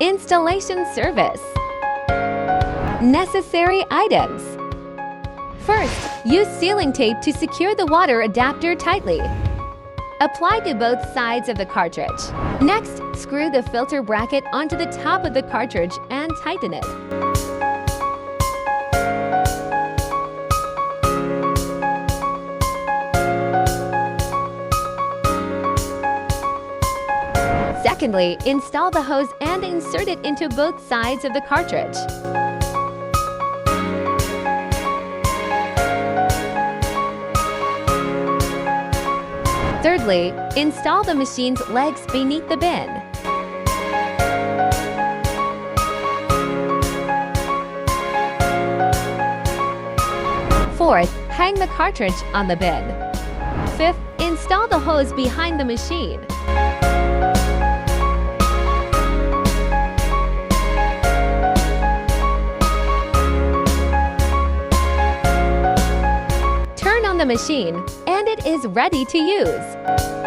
Installation service. Necessary items. First, use sealing tape to secure the water adapter tightly. Apply to both sides of the cartridge. Next, screw the filter bracket onto the top of the cartridge and tighten it. Secondly, install the hose and insert it into both sides of the cartridge. Thirdly, install the machine's legs beneath the bin. Fourth, hang the cartridge on the bin. Fifth, install the hose behind the machine. Turn on the machine, and it is ready to use.